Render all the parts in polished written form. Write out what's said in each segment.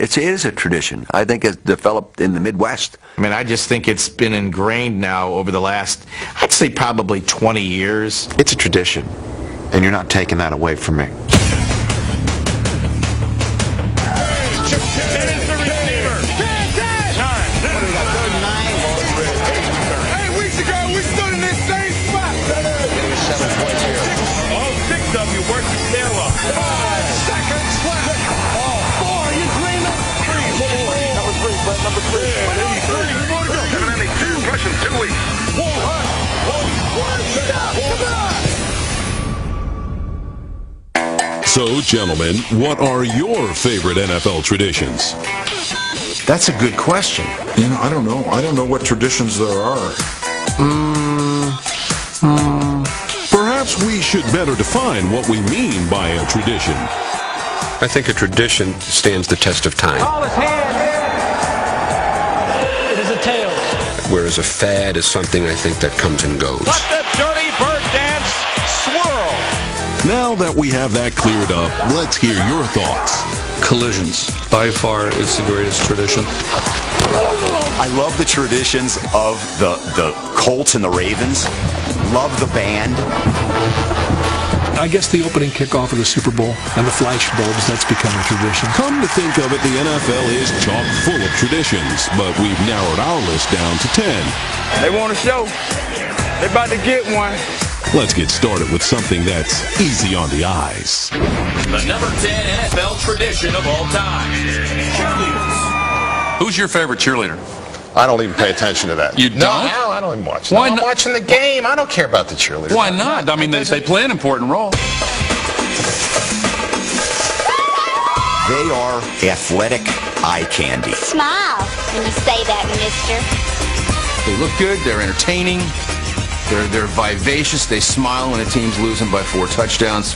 It is a tradition. I think it's developed in the Midwest. I mean, I just think it's been ingrained now over the last, I'd say probably 20 years. It's a tradition, and you're not taking that away from me. So, gentlemen, what are your favorite NFL traditions? That's a good question. You know, I don't know. I don't know what traditions there are. Perhaps we should better define what we mean by a tradition. I think a tradition stands the test of time. It is a tale. Whereas a fad is something I think that comes and goes. Let the dirty bird dance swirl. Now that we have that cleared up, let's hear your thoughts. Collisions, by far, is the greatest tradition. I love the traditions of the Colts and the Ravens. Love the band. I guess the opening kickoff of the Super Bowl and the flash bulbs, that's become a tradition. Come to think of it, the NFL is chock full of traditions, but we've narrowed our list down to 10. They want a show. They about to get one. Let's get started with something that's easy on the eyes. The number 10 NFL tradition of all time. Cheerleaders. Who's your favorite cheerleader? I don't even pay attention to that. You don't? No, I don't even watch. Why I'm not? watching the game. I don't care about the cheerleaders. Why not? I mean, they play an important role. They are athletic eye candy. Smile when you say that, mister. They look good. They're entertaining. They're vivacious. They smile when a team's losing by 4 touchdowns.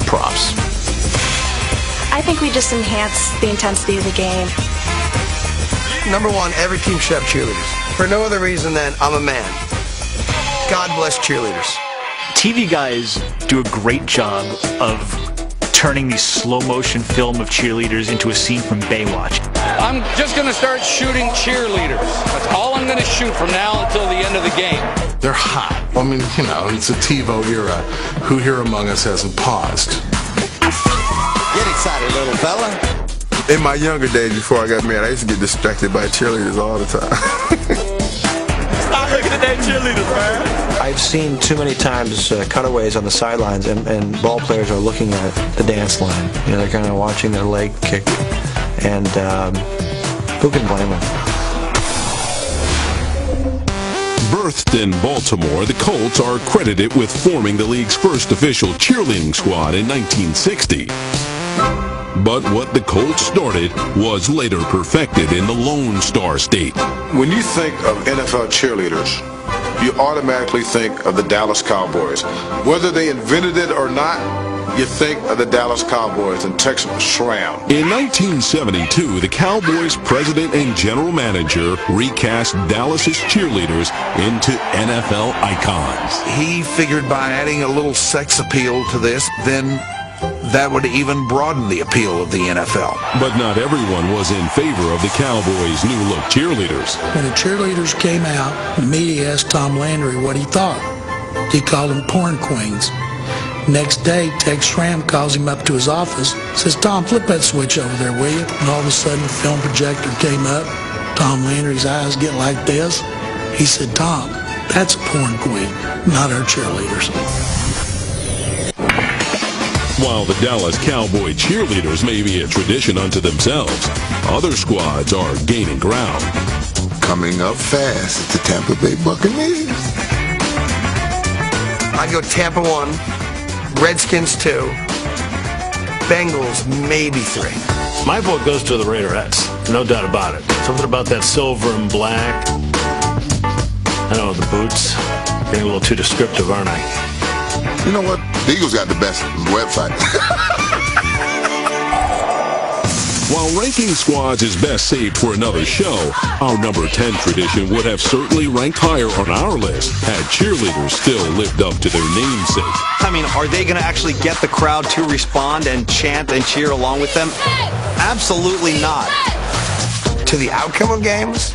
Props. I think we just enhance the intensity of the game. Number one, every team should have cheerleaders. For no other reason than I'm a man. God bless cheerleaders. TV guys do a great job of turning these slow motion film of cheerleaders into a scene from Baywatch. I'm just going to start shooting cheerleaders. That's all I'm going to shoot from now until the end of the game. They're hot. I mean, you know, it's a TiVo era. Who here among us hasn't paused? Get excited, little fella. In my younger days, before I got married, I used to get distracted by cheerleaders all the time. Stop looking at that cheerleaders, man. I've seen too many times cutaways on the sidelines, and ball players are looking at the dance line. You know, they're kind of watching their leg kick, and who can blame them? Birthed in Baltimore, the Colts are credited with forming the league's first official cheerleading squad in 1960. But what the Colts started was later perfected in the Lone Star State. When you think of NFL cheerleaders, you automatically think of the Dallas Cowboys. Whether they invented it or not, you think of the Dallas Cowboys and Tex Schramm. In 1972, the Cowboys president and general manager recast Dallas's cheerleaders into NFL icons. He figured by adding a little sex appeal to this, then that would even broaden the appeal of the NFL. But not everyone was in favor of the Cowboys' new-look cheerleaders. When the cheerleaders came out, the media asked Tom Landry what he thought. He called them porn queens. Next day, Tex Schramm calls him up to his office, says, "Tom, flip that switch over there, will you?" And all of a sudden, the film projector came up. Tom Landry's eyes get like this. He said, "Tom, that's a porn queen, not our cheerleaders." While the Dallas Cowboy cheerleaders may be a tradition unto themselves, other squads are gaining ground. Coming up fast is the Tampa Bay Buccaneers. I'd go Tampa 1, Redskins 2, Bengals maybe 3. My vote goes to the Raiderettes, no doubt about it. Something about that silver and black. I know, the boots. Getting a little too descriptive, aren't I? You know what? The Eagles got the best website. While ranking squads is best saved for another show, our number 10 tradition would have certainly ranked higher on our list had cheerleaders still lived up to their namesake. I mean, are they going to actually get the crowd to respond and chant and cheer along with them? Absolutely not. To the outcome of games,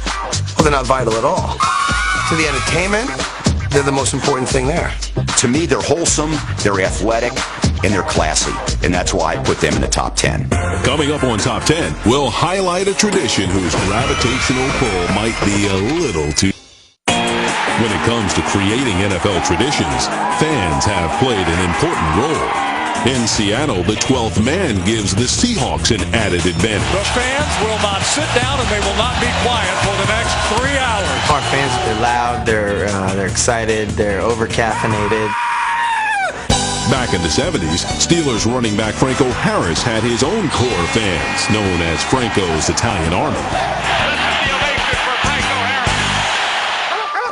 well, they're not vital at all. To the entertainment, they're the most important thing there. To me, they're wholesome, they're athletic, and they're classy. And that's why I put them in the top 10. Coming up on Top 10, we'll highlight a tradition whose gravitational pull might be a little too... When it comes to creating NFL traditions, fans have played an important role. In Seattle, the 12th man gives the Seahawks an added advantage. The fans will not sit down and they will not be quiet for the next 3 hours. Our fans, they're loud, they're excited, they're over-caffeinated. Back in the 70s, Steelers running back Franco Harris had his own core fans, known as Franco's Italian Army.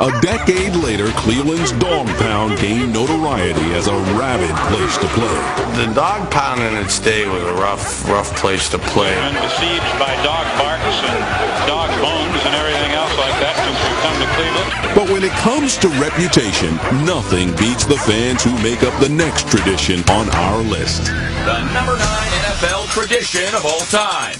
A decade later, Cleveland's Dog Pound gained notoriety as a rabid place to play. The dog pound in its day was a rough place to play. Been besieged by dog barks and dog bones and everything else like that since we've come to Cleveland. But when it comes to reputation, nothing beats the fans who make up the next tradition on our list. The number 9 NFL tradition of all time,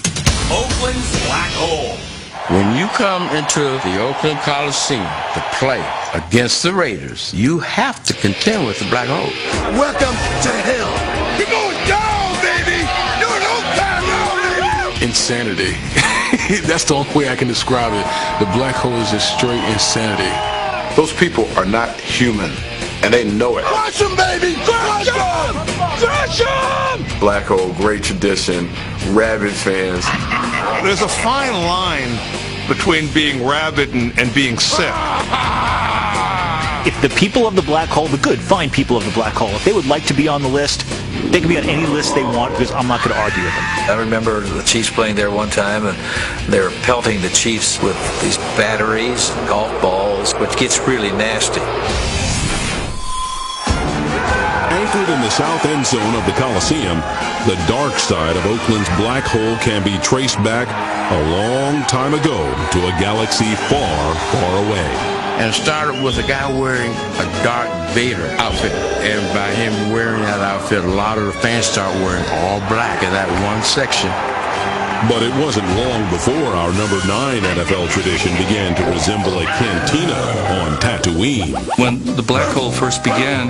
Oakland's Black Hole. When you come into the Oakland Coliseum to play against the Raiders, you have to contend with the Black Hole. Welcome to hell. We're going down, baby. You're an old time now, baby. Insanity. That's the only way I can describe it. The Black Hole is just straight insanity. Those people are not human, and they know it. Crush them, baby. Crush them. Crush them. Black Hole, great tradition, rabid fans. There's a fine line between being rabid and being sick. If the people of the Black Hole, the good, fine people of the Black Hole, if they would like to be on the list, they can be on any list they want because I'm not going to argue with them. I remember the Chiefs playing there one time, and they were pelting the Chiefs with these batteries, golf balls, which gets really nasty. Anchored in the south end zone of the Coliseum, the dark side of Oakland's Black Hole can be traced back a long time ago to a galaxy far, far away. And it started with a guy wearing a Darth Vader outfit. And by him wearing that outfit, a lot of the fans start wearing all black in that one section. But it wasn't long before our number 9 NFL tradition began to resemble a cantina on Tatooine. When the Black Hole first began,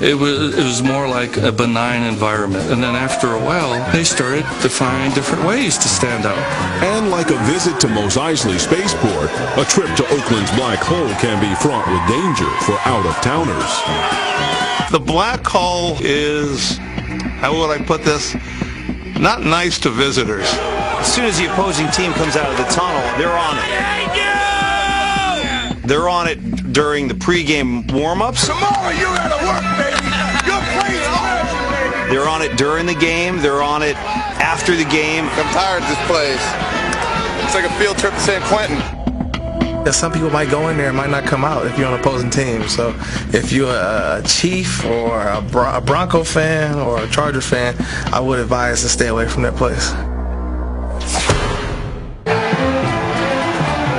it was more like a benign environment. And then after a while, they started to find different ways to stand out. And like a visit to Mos Eisley Spaceport, a trip to Oakland's Black Hole can be fraught with danger for out-of-towners. The Black Hole is, how would I put this, not nice to visitors. As soon as the opposing team comes out of the tunnel, they're on it. They're on it during the pregame warm-ups. Tomorrow you gotta work, baby. Your play's hard. They're on it during the game. They're on it after the game. I'm tired of this place. It's like a field trip to San Quentin. Some people might go in there and might not come out if you're on an opposing team. So if you're a Chief or a Bronco fan or a Charger fan, I would advise to stay away from that place.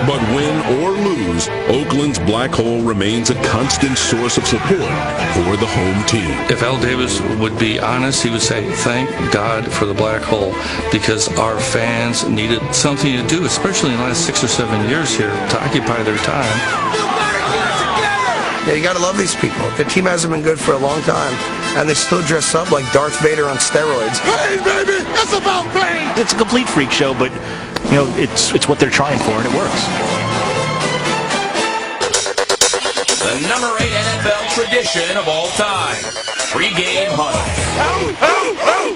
But win or lose, Oakland's Black Hole remains a constant source of support for the home team. If Al Davis would be honest, he would say, thank God for the Black Hole, because our fans needed something to do, especially in the last 6 or 7 years here, to occupy their time. Yeah, you gotta love these people. The team hasn't been good for a long time, and they still dress up like Darth Vader on steroids. Hey, baby, it's about playing. It's a complete freak show, but you know, it's what they're trying for, and it works. The number 8 NFL tradition of all time, pregame huddle.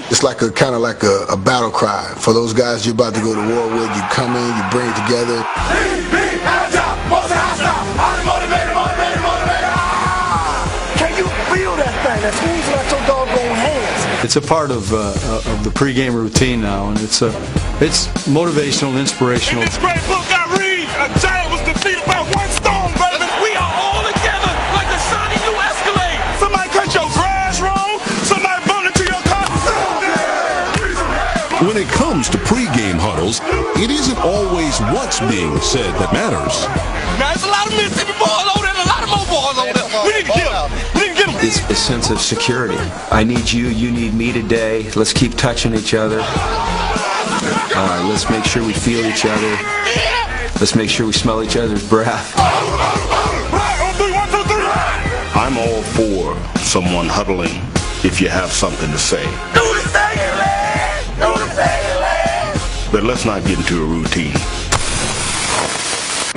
It's like kind of like a battle cry for those guys you're about to go to war with. You come in, you bring it together. Can you feel that thing? That swings like your doggone hands. It's a part of the pregame routine now, and it's motivational, inspirational. In this great book I read, a giant was defeated by one stone, baby. We are all together like a shiny new Escalade. Somebody cut your grass wrong. Somebody bump into your car. When it comes to pregame huddles, it isn't always what's being said that matters. Now, there's a lot of Mississippi boys over there and a lot of more boys over there. We need to get them. We need to get them. It's a sense of security. I need you, you need me today. Let's keep touching each other. Let's make sure we feel each other. Let's make sure we smell each other's breath. I'm all for someone huddling if you have something to say. But let's not get into a routine.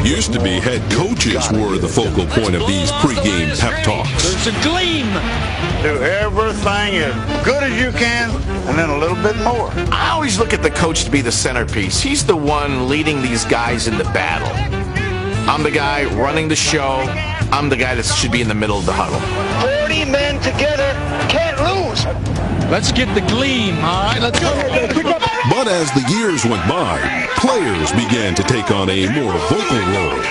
Used to be head coaches were the focal point of these pregame pep talks. There's a gleam. Do everything as good as you can, and then a little bit more. I always look at the coach to be the centerpiece. He's the one leading these guys into battle. I'm the guy running the show. I'm the guy that should be in the middle of the huddle. 40 men together can't lose. Let's get the gleam, all right? Let's go. But as the years went by, players began to take on a more vocal role.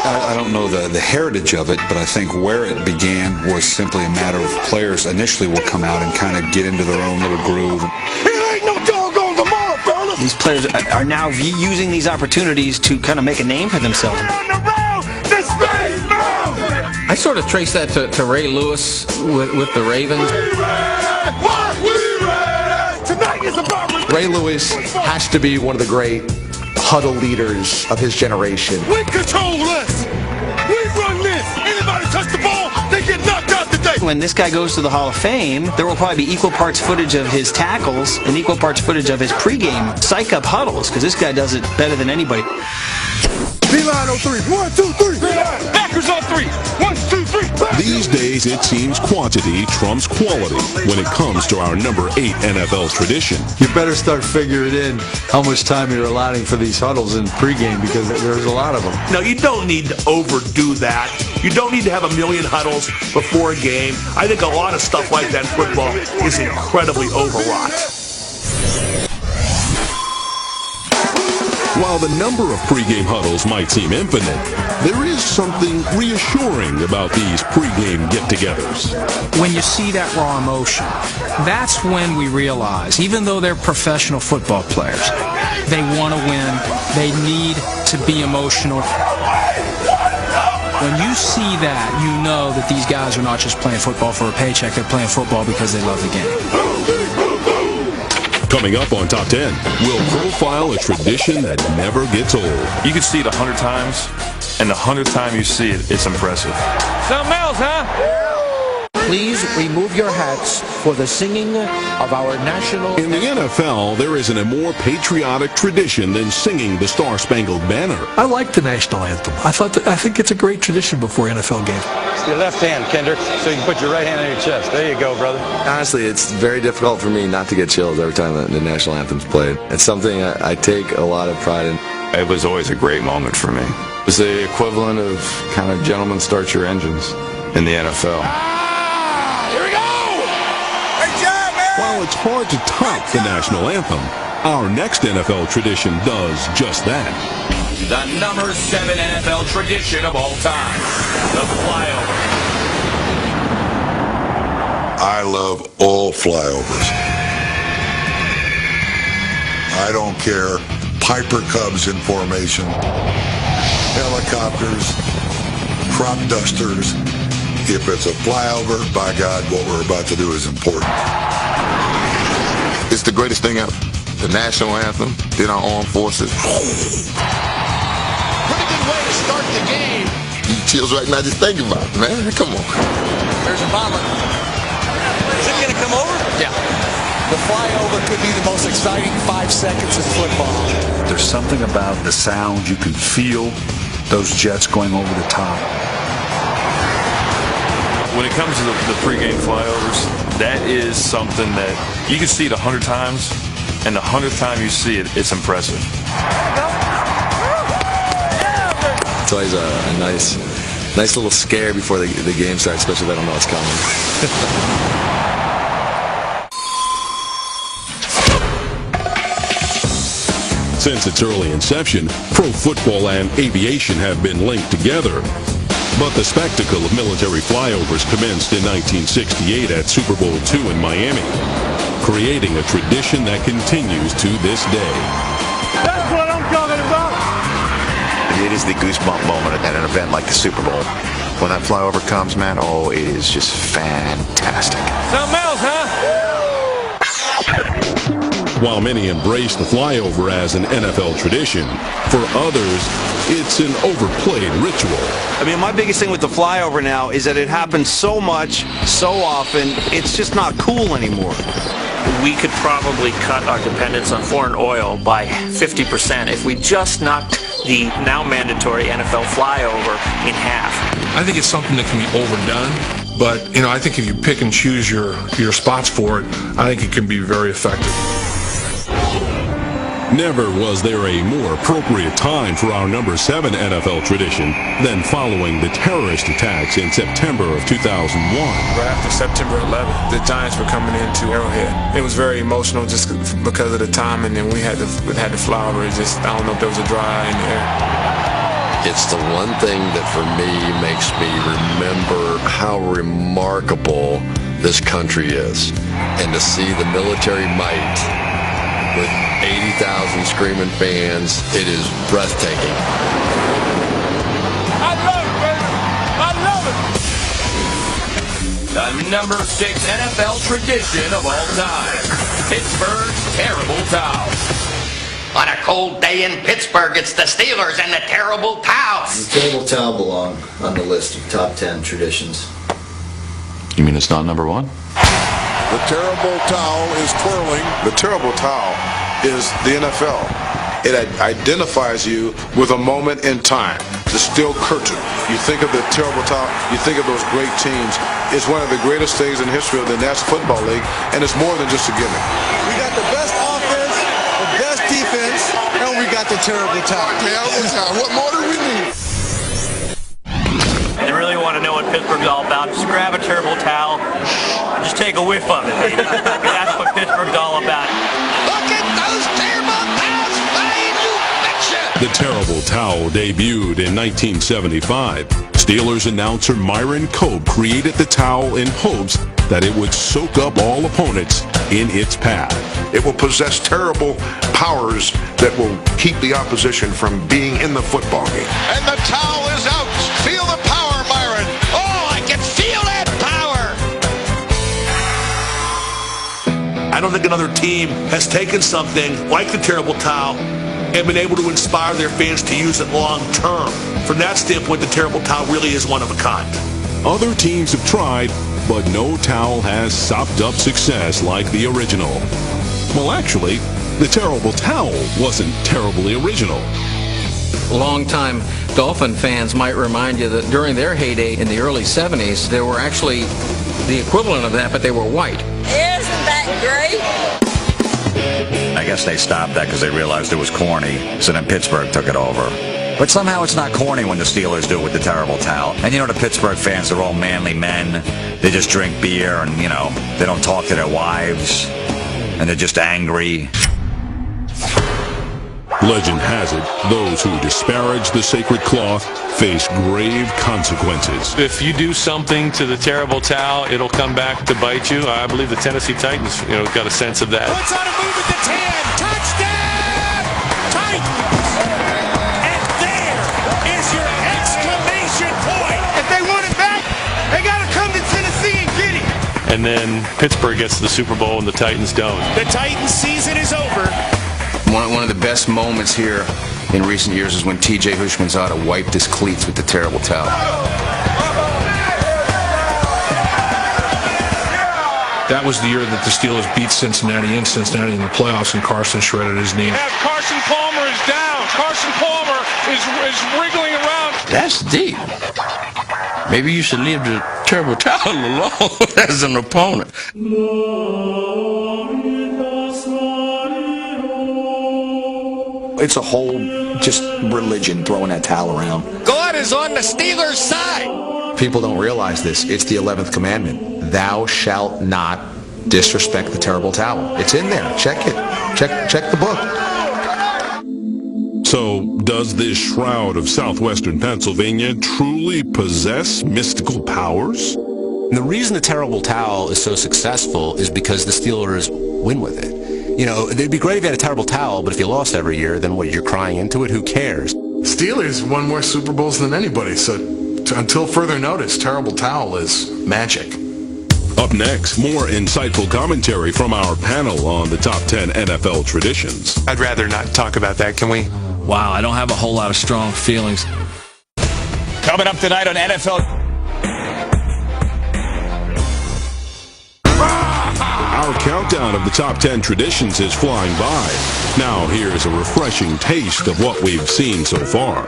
I don't know the heritage of it, but I think where it began was simply a matter of players initially will come out and kind of get into their own little groove. It ain't no doggone tomorrow, fellas. These players are now using these opportunities to kind of make a name for themselves. I sort of trace that to Ray Lewis with the Ravens. Ray Lewis has to be one of the great huddle leaders of his generation. We control this. We run this. Anybody touch the ball, they get knocked out today. When this guy goes to the Hall of Fame, there will probably be equal parts footage of his tackles and equal parts footage of his pregame psych-up huddles, because this guy does it better than anybody. D-line on 3. 1, 2, 3. Backers on 3. 1, 2, 3. These days, it seems quantity trumps quality when it comes to our number 8 NFL tradition. You better start figuring in how much time you're allotting for these huddles in pregame, because there's a lot of them. No, you don't need to overdo that. You don't need to have a million huddles before a game. I think a lot of stuff like that in football is incredibly overwrought. While the number of pregame huddles might seem infinite, there is something reassuring about these pregame get-togethers. When you see that raw emotion, that's when we realize, even though they're professional football players, they want to win, they need to be emotional. When you see that, you know that these guys are not just playing football for a paycheck, they're playing football because they love the game. Coming up on Top 10, we'll profile a tradition that never gets old. You can see it 100 times, and the 100th time you see it, it's impressive. Something else, huh? Please remove your hats for the singing of our national... In the NFL, there isn't a more patriotic tradition than singing the Star-Spangled Banner. I like the national anthem. I think it's a great tradition before NFL games. Your left hand, Kendrick, so you can put your right hand on your chest. There you go, brother. Honestly, it's very difficult for me not to get chills every time the national anthem's played. It's something I take a lot of pride in. It was always a great moment for me. It was the equivalent of kind of gentlemen start your engines in the NFL. While it's hard to top the national anthem, our next NFL tradition does just that. The number 7 NFL tradition of all time, the flyover. I love all flyovers. I don't care. Piper Cubs in formation, helicopters, crop dusters. If it's a flyover, by God, what we're about to do is important. It's the greatest thing ever. The national anthem, then our armed forces. Pretty good way to start the game. You chills right now just thinking about it, man. Come on. There's a bomber. Is it going to come over? Yeah. The flyover could be the most exciting 5 seconds in football. There's something about the sound. You can feel those jets going over the top. When it comes to the pregame flyovers, that is something that you can see it 100 times, and the 100th time you see it, it's impressive. It's always a nice little scare before the game starts, especially if I don't know it's coming. Since its early inception, pro football and aviation have been linked together. But the spectacle of military flyovers commenced in 1968 at Super Bowl II in Miami, creating a tradition that continues to this day. That's what I'm talking about. It is the goosebump moment at an event like the Super Bowl. When that flyover comes, man, oh, it is just fantastic. Something else, huh? While many embrace the flyover as an NFL tradition, for others, it's an overplayed ritual. I mean, my biggest thing with the flyover now is that it happens so much, so often, it's just not cool anymore. We could probably cut our dependence on foreign oil by 50% if we just knocked the now mandatory NFL flyover in half. I think it's something that can be overdone, but I think if you pick and choose your spots for it, I think it can be very effective. Never was there a more appropriate time for our number 7 NFL tradition than following the terrorist attacks in September of 2001. Right after September 11th, the Giants were coming into Arrowhead. It was very emotional just because of the timing, and we had to fly over. It just, I don't know if there was a dry in the air. It's the one thing that for me makes me remember how remarkable this country is. And to see the military might with 80,000 screaming fans, it is breathtaking. I love it, baby. I love it. The number 6 NFL tradition of all time. Pittsburgh's terrible towel. On a cold day in Pittsburgh, it's the Steelers and the terrible towel. The terrible towel belong on the list of top 10 traditions. You mean it's not number 1? The terrible towel is twirling. The terrible towel is the NFL. It identifies you with a moment in time. The steel curtain. You think of the terrible towel, you think of those great teams. It's one of the greatest things in the history of the National Football League, and it's more than just a gimmick. We got the best offense, the best defense, and we got the terrible towel. What more do we need? You really want to know what Pittsburgh's all about, just grab a terrible towel and just take a whiff of it, baby. That's what Pittsburgh's all about. Look at those terrible towels flying, you betcha! The terrible towel debuted in 1975. Steelers announcer Myron Cope created the towel in hopes that it would soak up all opponents in its path. It will possess terrible powers that will keep the opposition from being in the football game. And the towel is out. Feel the power, Myron. Oh, I can feel that power. I don't think another team has taken something like the terrible towel and been able to inspire their fans to use it long term. From that standpoint, the terrible towel really is one of a kind. Other teams have tried, but no towel has sopped up success like the original. Well, actually, the terrible towel wasn't terribly original. Longtime Dolphin fans might remind you that during their heyday in the early 70s, there were actually the equivalent of that, but they were white. Isn't that great? I guess they stopped that because they realized it was corny, so then Pittsburgh took it over. But somehow it's not corny when the Steelers do it with the terrible towel. And the Pittsburgh fans are all manly men. They just drink beer and, they don't talk to their wives. And they're just angry. Legend has it, those who disparage the sacred cloth face grave consequences. If you do something to the terrible towel, it'll come back to bite you. I believe the Tennessee Titans, got a sense of that. Puts on a move at the 10. Touchdown! Titans! And there is your exclamation point. If they want it back, they got to come to Tennessee and get it. And then Pittsburgh gets to the Super Bowl and the Titans don't. The Titans season is over. One of the best moments here in recent years is when T.J. Houshmandzadeh wiped his cleats with the terrible towel. That was the year that the Steelers beat Cincinnati in Cincinnati in the playoffs, and Carson shredded his knee. Carson Palmer is down. Carson Palmer is wriggling around. That's deep. Maybe you should leave the terrible towel alone as an opponent. It's a whole just religion throwing that towel around. God is on the Steelers' side. People don't realize this. It's the 11th commandment. Thou shalt not disrespect the terrible towel. It's in there. Check it. Check the book. So, does this shroud of southwestern Pennsylvania truly possess mystical powers? The reason the terrible towel is so successful is because the Steelers win with it. You know, it'd be great if you had a terrible towel, but if you lost every year, then what, you're crying into it? Who cares? Steelers won more Super Bowls than anybody, so until further notice, terrible towel is magic. Up next, more insightful commentary from our panel on the top 10 NFL traditions. I'd rather not talk about that, can we? Wow, I don't have a whole lot of strong feelings. Coming up tonight on NFL. Our countdown of the top 10 traditions is flying by. Now here's a refreshing taste of what we've seen so far.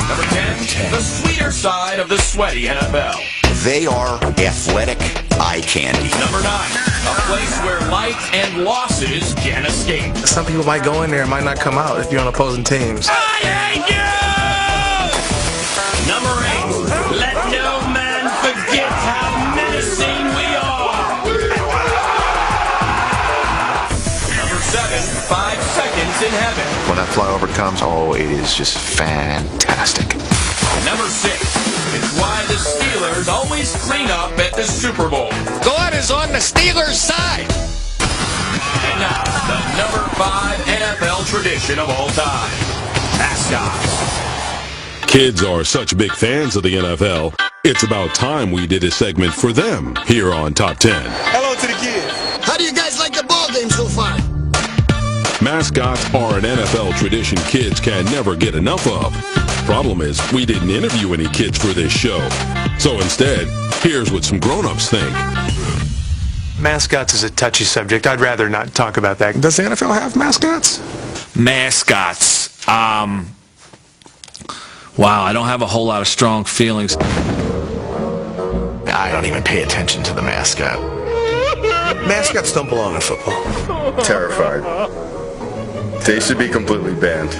Number 10, the sweeter side of the sweaty NFL. They are athletic eye candy. Number 9, a place where light and losses can escape. Some people might go in there and might not come out if you're on opposing teams. I hate you! Number 8, let no man forget how menacing we are. Number 7, 5 seconds in heaven. When that flyover comes, oh, it is just fantastic. Number 6, it's why the Steelers always clean up at the Super Bowl. God is on the Steelers' side. And now, the number 5 NFL tradition of all time, mascots. Kids are such big fans of the NFL, it's about time we did a segment for them here on Top 10. Hello to the kids. How do you guys like the ball game so far? Mascots are an NFL tradition kids can never get enough of. Problem is, we didn't interview any kids for this show. So instead, here's what some grown-ups think. Mascots is a touchy subject. I'd rather not talk about that. Does the NFL have mascots? Mascots. Wow, I don't have a whole lot of strong feelings. I don't even pay attention to the mascot. Mascots don't belong in football. Terrified. They should be completely banned.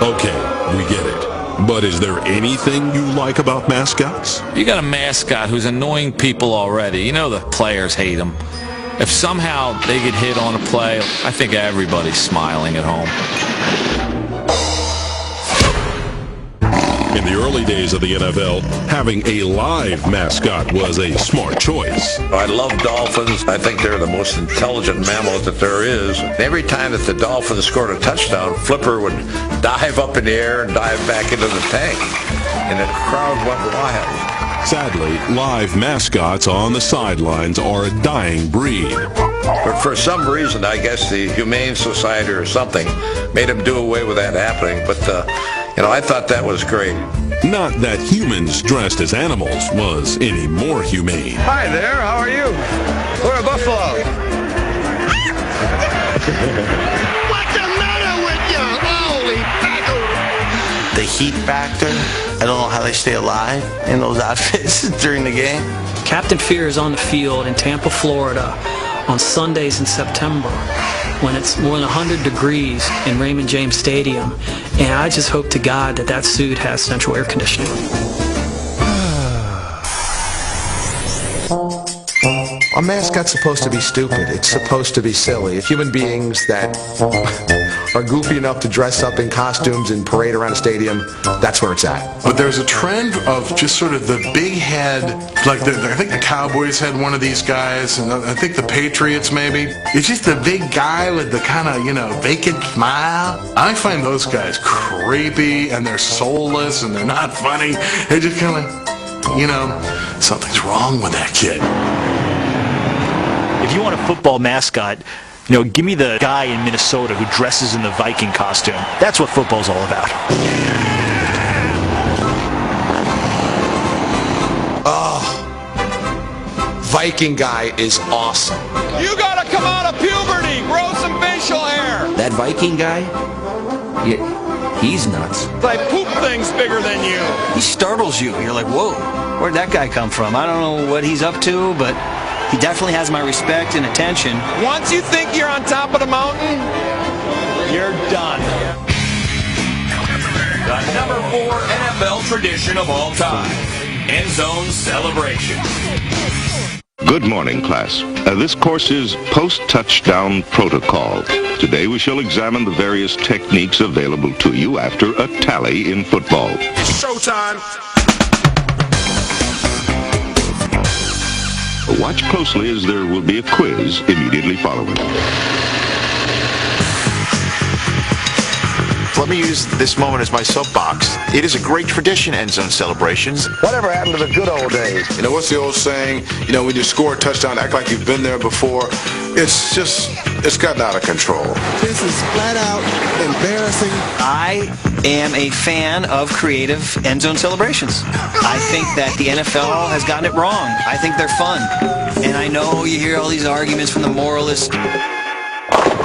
Okay, we get it. But is there anything you like about mascots? You got a mascot who's annoying people already. You know the players hate him. If somehow they get hit on a play, I think everybody's smiling at home. In the early days of the NFL, having a live mascot was a smart choice. I love dolphins. I think they're the most intelligent mammals that there is. Every time that the Dolphins scored a touchdown, Flipper would dive up in the air and dive back into the tank, and the crowd went wild. Sadly, live mascots on the sidelines are a dying breed. But for some reason, I guess the Humane Society or something made them do away with that happening. But, I thought that was great. Not that humans dressed as animals was any more humane. Hi there, how are you? We're a buffalo. What's the matter with you? Holy mackerel! The heat factor, I don't know how they stay alive in those outfits during the game. Captain Fear is on the field in Tampa, Florida on Sundays in September when it's more than 100 degrees in Raymond James Stadium, and I just hope to God that that suit has central air conditioning. A mascot's supposed to be stupid. It's supposed to be silly. If human beings that are goofy enough to dress up in costumes and parade around a stadium, that's where it's at. But there's a trend of just sort of the big head, like I think the Cowboys had one of these guys, and I think the Patriots maybe. It's just the big guy with the kind of, vacant smile. I find those guys creepy, and they're soulless, and they're not funny. They're just kind of, something's wrong with that kid. If you want a football mascot, give me the guy in Minnesota who dresses in the Viking costume. That's what football's all about. Oh, Viking guy is awesome. You gotta come out of puberty, grow some facial hair. That Viking guy? He's nuts. I poop things bigger than you. He startles you. You're like, whoa, where'd that guy come from? I don't know what he's up to, but he definitely has my respect and attention. Once you think you're on top of the mountain, you're done. The number 4 NFL tradition of all time, end zone celebration. Good morning, class. This course is post-touchdown protocol. Today we shall examine the various techniques available to you after a tally in football. It's showtime. Watch closely as there will be a quiz immediately following. Let me use this moment as my soapbox. It is a great tradition, end zone celebrations. Whatever happened to the good old days? You know, what's the old saying? You know, when you score a touchdown, act like you've been there before. It's gotten out of control. This is flat out embarrassing. I am a fan of creative end zone celebrations. I think that the NFL has gotten it wrong. I think they're fun. And I know you hear all these arguments from the moralists.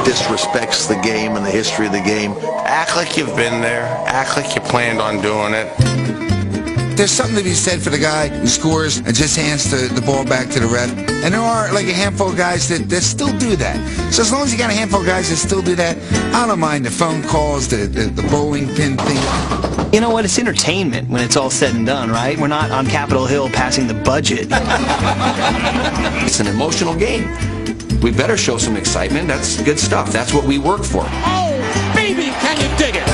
Disrespects the game and the history of the game. Act like you've been there. Act like you planned on doing it. There's something to be said for the guy who scores and just hands the ball back to the ref. And there are like a handful of guys that still do that. So as long as you got a handful of guys that still do that, I don't mind the phone calls, the bowling pin thing. You know what? It's entertainment when it's all said and done, right? We're not on Capitol Hill passing the budget. It's an emotional game. We better show some excitement. That's good stuff. That's what we work for. Oh, baby, can you dig it?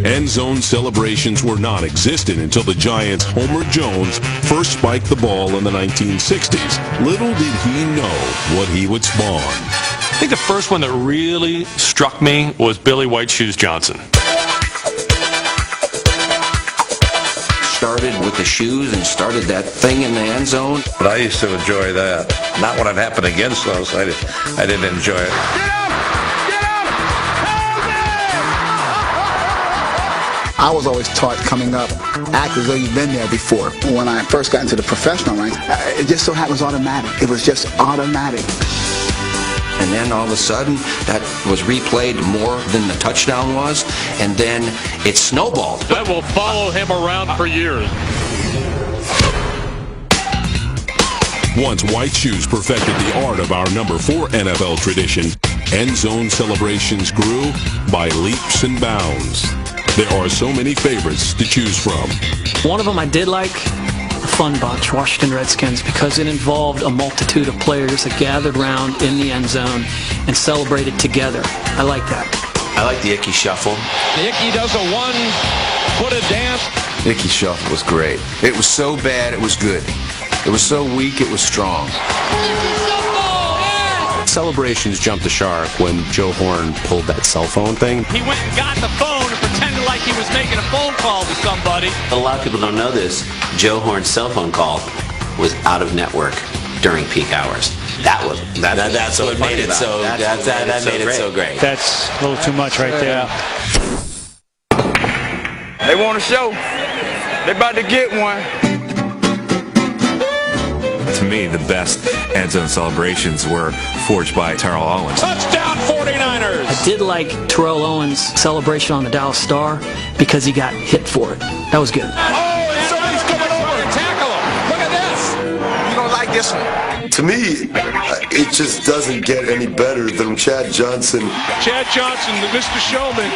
End zone celebrations were non-existent until the Giants' Homer Jones first spiked the ball in the 1960s. Little did he know what he would spawn. I think the first one that really struck me was Billy White Shoes Johnson. Started with the shoes and started that thing in the end zone. But I used to enjoy that. Not when it happened against us. I didn't enjoy it. I was always taught coming up, act as though you've been there before. When I first got into the professional ranks, it just so happens automatic. It was just automatic. And then all of a sudden, that was replayed more than the touchdown was, and then it snowballed. That will follow him around for years. Once White Shoes perfected the art of our number 4 NFL tradition, end zone celebrations grew by leaps and bounds. There are so many favorites to choose from. One of them I did like, the Fun Bunch, Washington Redskins, because it involved a multitude of players that gathered around in the end zone and celebrated together. I like that. I like the Icky Shuffle. The Icky does a one-footed dance. Icky Shuffle was great. It was so bad, it was good. It was so weak, it was strong. Celebrations jumped the shark when Joe Horn pulled that cell phone thing. He went and got the phone and pretended like he was making a phone call to somebody. A lot of people don't know this. Joe Horn's cell phone call was out of network during peak hours. That's what made it so. That made it so great. That's a little too much right there. They want a show. They about to get one. To me, the best end zone celebrations were forged by Terrell Owens. Touchdown 49ers! I did like Terrell Owens' celebration on the Dallas Star because he got hit for it. That was good. Oh, and somebody's coming over to tackle him. Look at this. You don't like this one? To me, it just doesn't get any better than Chad Johnson. Chad Johnson, Mr. Showman.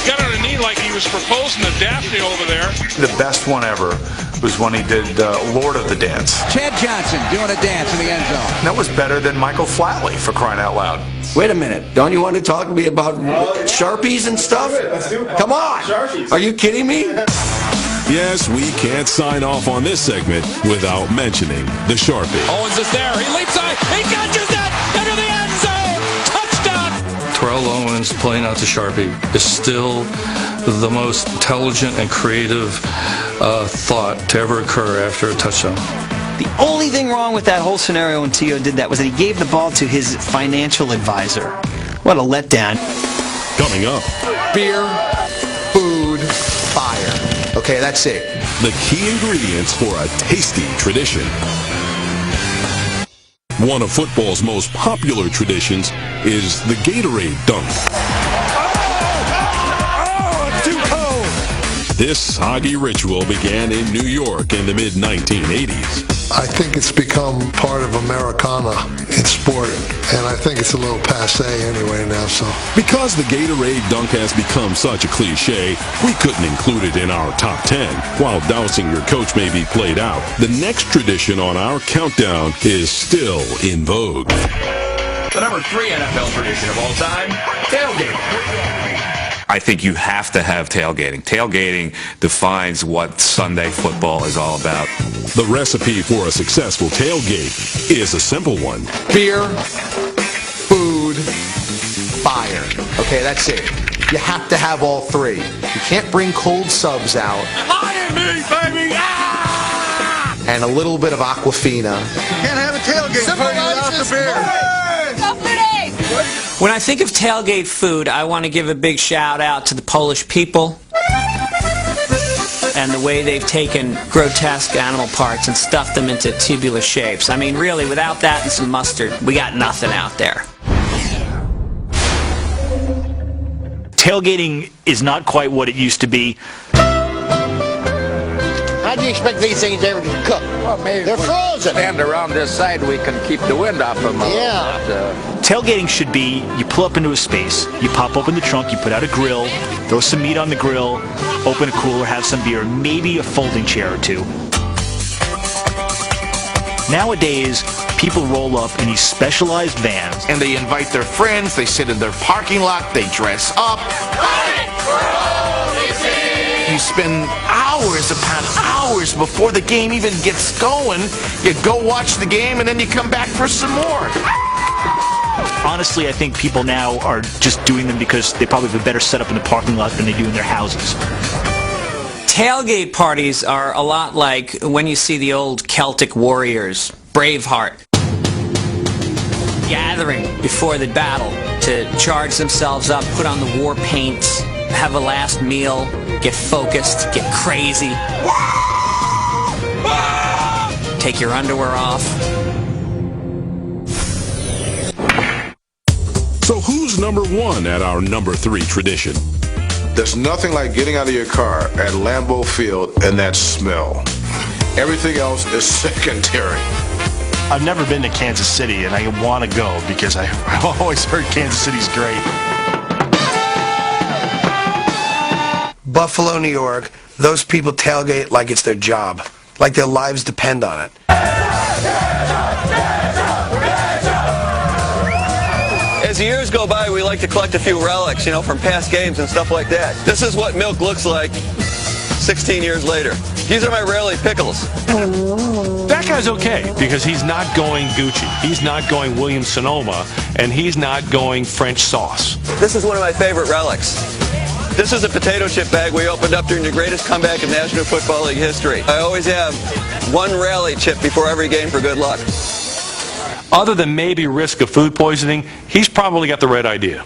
Got on a knee like he was proposing to Daphne over there. The best one ever was when he did Lord of the Dance. Chad Johnson doing a dance in the end zone. That was better than Michael Flatley, for crying out loud. Wait a minute. Don't you want to talk to me about Sharpies and stuff? Come on. Are you kidding me? Yes, we can't sign off on this segment without mentioning the Sharpie. Owens is there. He leaps on. He catches that into the end zone. Touchdown. Terrell Owens playing out to Sharpie is still the most intelligent and creative thought to ever occur after a touchdown. The only thing wrong with that whole scenario when T.O. did that was that he gave the ball to his financial advisor. What a letdown. Coming up. Beer, food, fire. Okay, that's it. The key ingredients for a tasty tradition. One of football's most popular traditions is the Gatorade dunk. This hockey ritual began in New York in the mid-1980s. I think it's become part of Americana in sport, and I think it's a little passé anyway now. So because the Gatorade dunk has become such a cliche, we couldn't include it in our top 10. While dousing your coach may be played out, the next tradition on our countdown is still in vogue. The number 3 NFL tradition of all time, tailgate. I think you have to have tailgating. Tailgating defines what Sunday football is all about. The recipe for a successful tailgate is a simple one. Beer, food, fire. Okay, that's it. You have to have all three. You can't bring cold subs out. Fire me, baby! And a little bit of Aquafina. Can't have a tailgate party without the beer. When I think of tailgate food, I want to give a big shout out to the Polish people and the way they've taken grotesque animal parts and stuffed them into tubular shapes. I mean, really, without that and some mustard, we got nothing out there. Tailgating is not quite what it used to be. How do you expect these things ever to cook? Well, maybe they're frozen. Stand around this side, we can keep the wind off them. Tailgating should be, you pull up into a space, you pop open the trunk, you put out a grill, throw some meat on the grill, open a cooler, have some beer, maybe a folding chair or two. Nowadays, people roll up in these specialized vans. And they invite their friends, they sit in their parking lot, they dress up. You spend hours upon hours before the game even gets going. You go watch the game and then you come back for some more. Honestly, I think people now are just doing them because they probably have a better setup in the parking lot than they do in their houses. Tailgate parties are a lot like when you see the old Celtic warriors, Braveheart, gathering before the battle to charge themselves up, put on the war paints, have a last meal, get focused, get crazy, take your underwear off. So who's number one at our number 3 tradition? There's nothing like getting out of your car at Lambeau Field and that smell. Everything else is secondary. I've never been to Kansas City, and I want to go because I've always heard Kansas City's great. Buffalo, New York, those people tailgate like it's their job, like their lives depend on it. As the years go by, we like to collect a few relics, from past games and stuff like that. This is what milk looks like 16 years later. These are my Raley pickles. That guy's okay because he's not going Gucci. He's not going Williams-Sonoma, and he's not going French sauce. This is one of my favorite relics. This is a potato chip bag we opened up during the greatest comeback in National Football League history. I always have one Raley chip before every game for good luck. Other than maybe risk of food poisoning, he's probably got the right idea.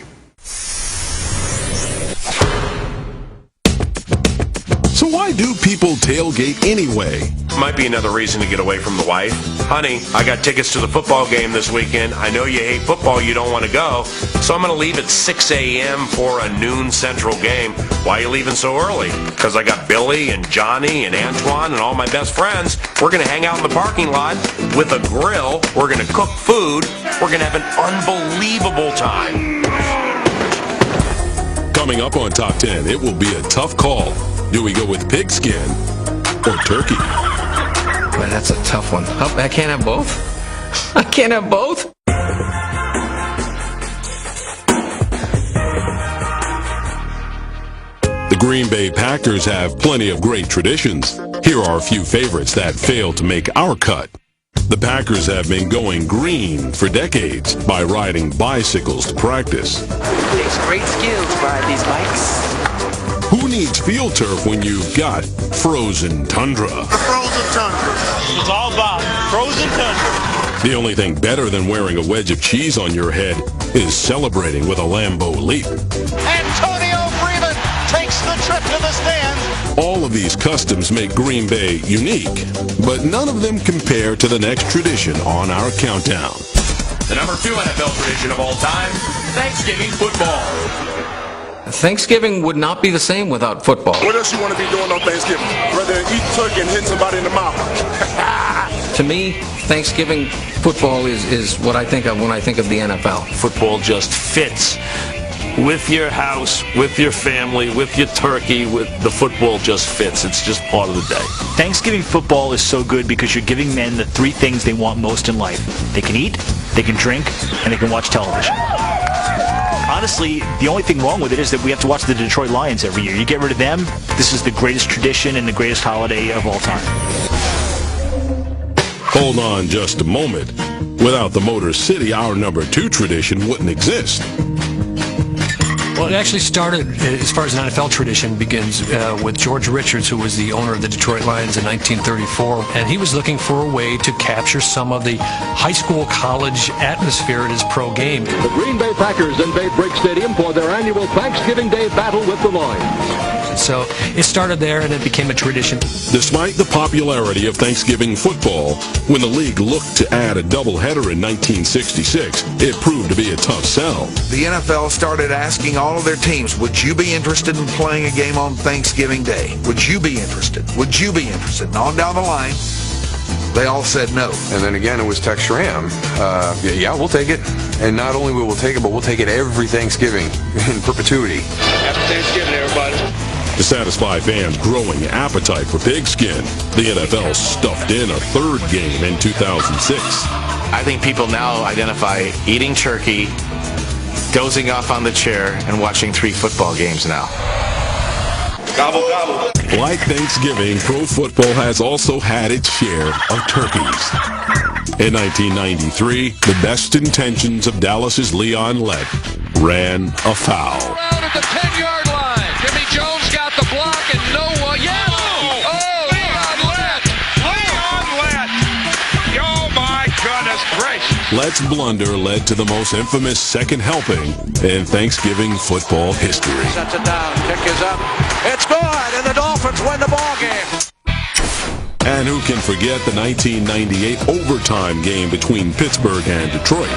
So why do people tailgate anyway? Might be another reason to get away from the wife. Honey, I got tickets to the football game this weekend. I know you hate football, you don't want to go, so I'm going to leave at 6 a.m. for a noon Central game. Why are you leaving so early? Because I got Billy and Johnny and Antoine and all my best friends. We're going to hang out in the parking lot with a grill. We're going to cook food. We're going to have an unbelievable time. Coming up on Top 10, it will be a tough call. Do we go with pigskin or turkey? Man, that's a tough one. I can't have both? I can't have both? The Green Bay Packers have plenty of great traditions. Here are a few favorites that failed to make our cut. The Packers have been going green for decades by riding bicycles to practice. Takes great skill to ride these bikes. Who needs field turf when you've got frozen tundra? The frozen tundra. It's all about frozen tundra. The only thing better than wearing a wedge of cheese on your head is celebrating with a Lambeau Leap. Antonio Freeman takes the trip to the stands. All of these customs make Green Bay unique, but none of them compare to the next tradition on our countdown. The number 2 NFL tradition of all time, Thanksgiving football. Thanksgiving would not be the same without football. What else you want to be doing on Thanksgiving? Rather than eat turkey and hit somebody in the mouth. To me, Thanksgiving football is what I think of when I think of the NFL. Football just fits with your house, with your family, with your turkey, with the football just fits. It's just part of the day. Thanksgiving football is so good because you're giving men the 3 things they want most in life. They can eat, they can drink, and they can watch television. honestly, the only thing wrong with it is that we have to watch the Detroit Lions every year. You get rid of them, this is the greatest tradition and the greatest holiday of all time. Hold on just a moment. Without the Motor City, our number 2 tradition wouldn't exist. Well, it actually started, as far as an NFL tradition begins, with George Richards, who was the owner of the Detroit Lions in 1934. And he was looking for a way to capture some of the high school, college atmosphere at his pro game. The Green Bay Packers in Bay Break Stadium for their annual Thanksgiving Day battle with the Lions. So it started there, and it became a tradition. Despite the popularity of Thanksgiving football, when the league looked to add a doubleheader in 1966, it proved to be a tough sell. The NFL started asking all of their teams, would you be interested in playing a game on Thanksgiving Day? Would you be interested? Would you be interested? And on down the line, they all said no. And then again, it was Tex Schramm. Yeah, we'll take it. And not only will we take it, but we'll take it every Thanksgiving in perpetuity. Happy Thanksgiving, everybody. To satisfy fans' growing appetite for pigskin, the NFL stuffed in a 3rd game in 2006. I think people now identify eating turkey, dozing off on the chair, and watching 3 football games now. Gobble, gobble. Like Thanksgiving, pro football has also had its share of turkeys. In 1993, the best intentions of Dallas's Leon Lett ran afoul. Out at the 10-yard line. Jimmy Jones got the block and no one. Yes! Oh, Leon Lett! Leon Lett! Oh, my goodness gracious. Lett's blunder led to the most infamous second helping in Thanksgiving football history. Sets it down. Kick is up. It's good, and the Dolphins win the ball game. And who can forget the 1998 overtime game between Pittsburgh and Detroit?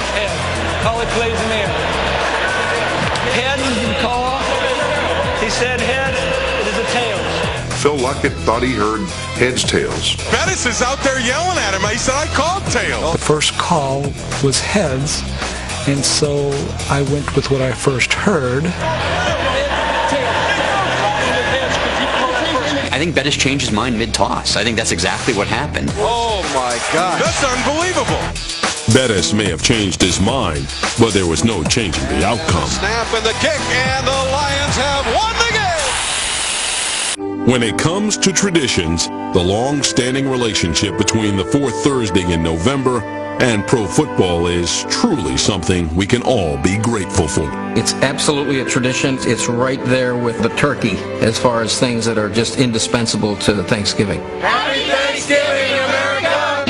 Call it plays in there. Head, call. He said head, it is a tails. Phil Luckett thought he heard heads, tails. Bettis is out there yelling at him. He said, I called tails. The first call was heads, and so I went with what I first heard. I think Bettis changed his mind mid-toss. I think that's exactly what happened. Oh, my God. That's unbelievable. Bettis may have changed his mind, but there was no changing the outcome. Snap and the kick, and the Lions have won the game. When it comes to traditions, the long-standing relationship between the 4th Thursday in November and pro football is truly something we can all be grateful for. It's absolutely a tradition. It's right there with the turkey as far as things that are just indispensable to Thanksgiving. Happy Thanksgiving, America!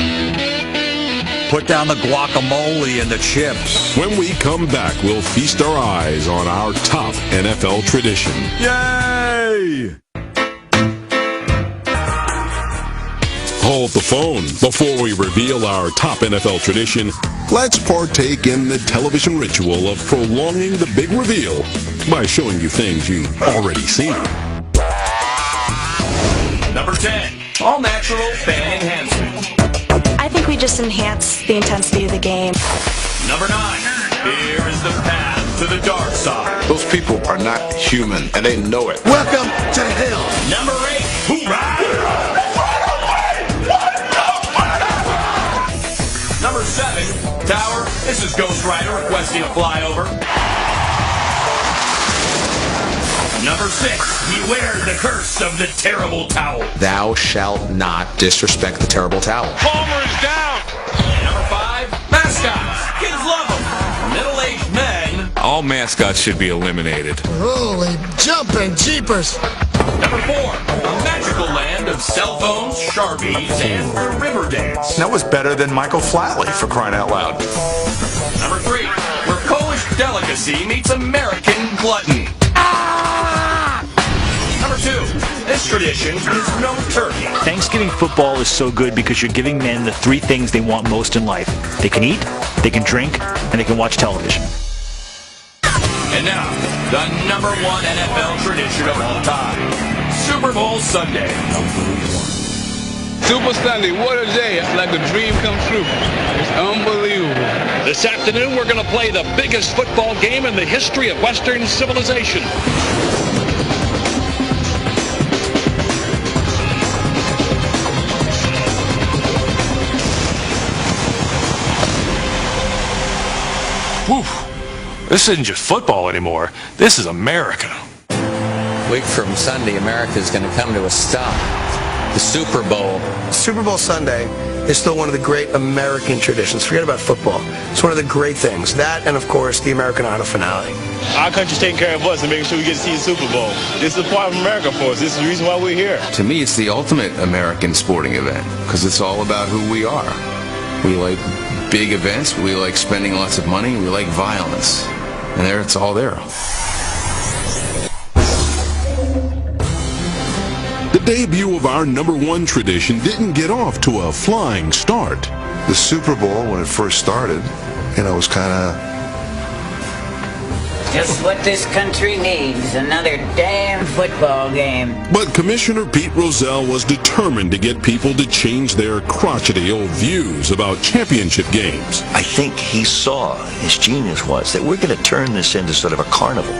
Put down the guacamole and the chips. When we come back, we'll feast our eyes on our top NFL tradition. Yay! Hold the phone. Before we reveal our top NFL tradition, let's partake in the television ritual of prolonging the big reveal by showing you things you've already seen. Number 10, all natural fan enhancement. I think we just enhance the intensity of the game. Number 9, here is the path to the dark side. Those people are not human, and they know it. Welcome to hell. Number 8, hoorah! Number 7, Tower, this is Ghost Rider requesting a flyover. Number 6, beware the curse of the terrible towel. Thou shalt not disrespect the terrible towel. Palmer is down. Number 5, mascots. Kids love them. Middle-aged men. All mascots should be eliminated. Holy jumping jeepers. Number 4, a magical land of cell phones, Sharpies, and the river dance. That was better than Michael Flatley, for crying out loud. Number 3, where Polish delicacy meets American glutton. Number 2, this tradition is no turkey. Thanksgiving football is so good because you're giving men the 3 things they want most in life. They can eat, they can drink, and they can watch television. And now, the number 1 NFL tradition of all time, Super Bowl Sunday. Super Sunday, what a day. It's like a dream come true. It's unbelievable. This afternoon, we're going to play the biggest football game in the history of Western civilization. Whew. This isn't just football anymore. This is America. Week from Sunday, America is going to come to a stop. The Super Bowl. Super Bowl Sunday is still one of the great American traditions. Forget about football. It's one of the great things. That and, of course, the American Idol finale. Our country's taking care of us and making sure we get to see the Super Bowl. This is a part of America for us. This is the reason why we're here. To me, it's the ultimate American sporting event because it's all about who we are. We like big events. We like spending lots of money. We like violence. And there, it's all there. The debut of our #1 tradition didn't get off to a flying start. The Super Bowl, when it first started, was kind of... Just what this country needs, another damn football game. But Commissioner Pete Rozelle was determined to get people to change their crotchety old views about championship games. I think he saw, his genius was, that we're going to turn this into sort of a carnival.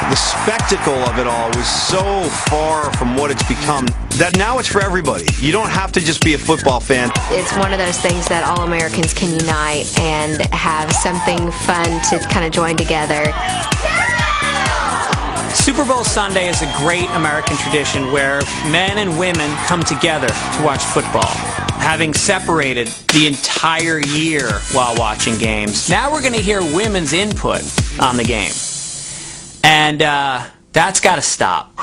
The spectacle of it all was so far from what it's become that now it's for everybody. You don't have to just be a football fan. It's one of those things that all Americans can unite and have something fun to kind of join together. Super Bowl Sunday is a great American tradition where men and women come together to watch football, having separated the entire year while watching games. Now we're going to hear women's input on the game. And that's got to stop.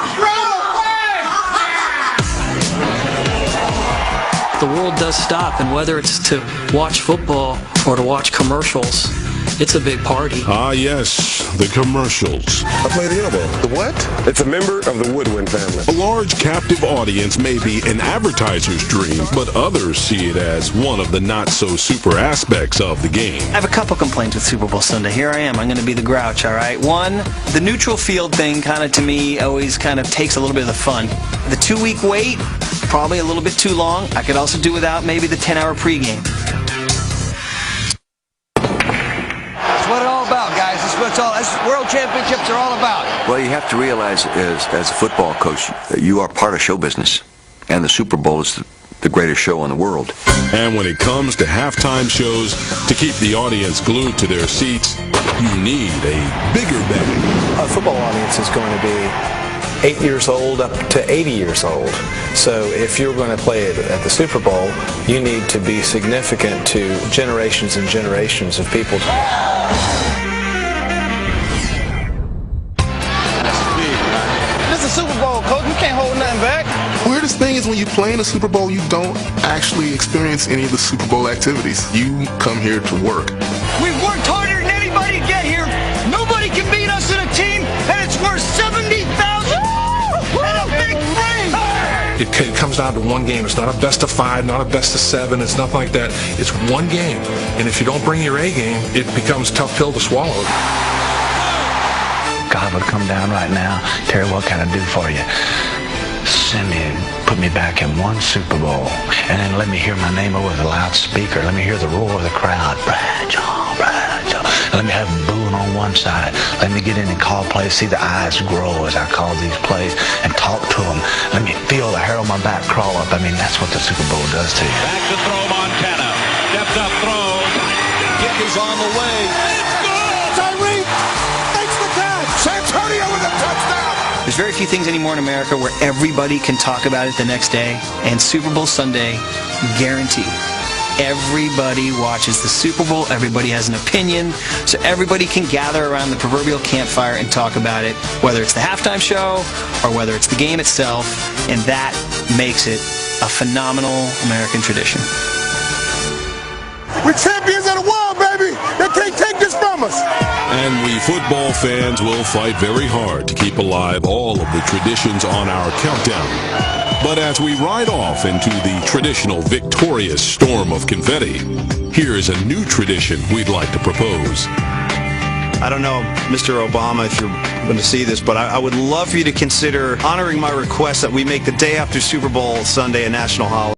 The world does stop, and whether it's to watch football or to watch commercials, it's a big party. Ah, yes, the commercials. I play the elbow. The what? It's a member of the Woodwin family. A large captive audience may be an advertiser's dream, but others see it as one of the not-so-super aspects of the game. I have a couple complaints with Super Bowl Sunday. Here I am. I'm going to be the grouch, all right? One, the neutral field thing kind of, to me, always kind of takes a little bit of the fun. The 2-week wait, probably a little bit too long. I could also do without maybe the 10-hour pregame. That's what World Championships are all about. Well, you have to realize as a football coach that you are part of show business, and the Super Bowl is the greatest show in the world. And when it comes to halftime shows, to keep the audience glued to their seats, you need a bigger bag. A football audience is going to be 8 years old up to 80 years old. So if you're going to play it at the Super Bowl, you need to be significant to generations and generations of people. Super Bowl, coach. We can't hold nothing back. Weirdest thing is when you play in the Super Bowl, you don't actually experience any of the Super Bowl activities. You come here to work. We've worked harder than anybody to get here. Nobody can beat us in a team, and it's worth $70,000 and a big ring. It comes down to one game. It's not a best of 5, not a best of 7. It's nothing like that. It's one game. And if you don't bring your A game, it becomes a tough pill to swallow. God would come down right now. Terry, what can I do for you? Send me, put me back in one Super Bowl, and then let me hear my name over the loudspeaker. Let me hear the roar of the crowd. Bradshaw, Bradshaw. Let me have them booing on one side. Let me get in and call plays, see the eyes grow as I call these plays, and talk to them. Let me feel the hair on my back crawl up. I mean, that's what the Super Bowl does to you. Back to throw Montana. Steps up, throws. Kick is on the way. It's good! Tyree makes the catch. Santonio with a touchdown. There's very few things anymore in America where everybody can talk about it the next day, and Super Bowl Sunday, guaranteed. Everybody watches the Super Bowl, everybody has an opinion, so everybody can gather around the proverbial campfire and talk about it, whether it's the halftime show or whether it's the game itself, and that makes it a phenomenal American tradition. We're champions of the world, baby! They can't take this from us! And we football fans will fight very hard to keep alive all of the traditions on our countdown. But as we ride off into the traditional victorious storm of confetti, here's a new tradition we'd like to propose. I don't know, Mr. Obama, if you're going to see this, but I would love for you to consider honoring my request that we make the day after Super Bowl Sunday a national holiday.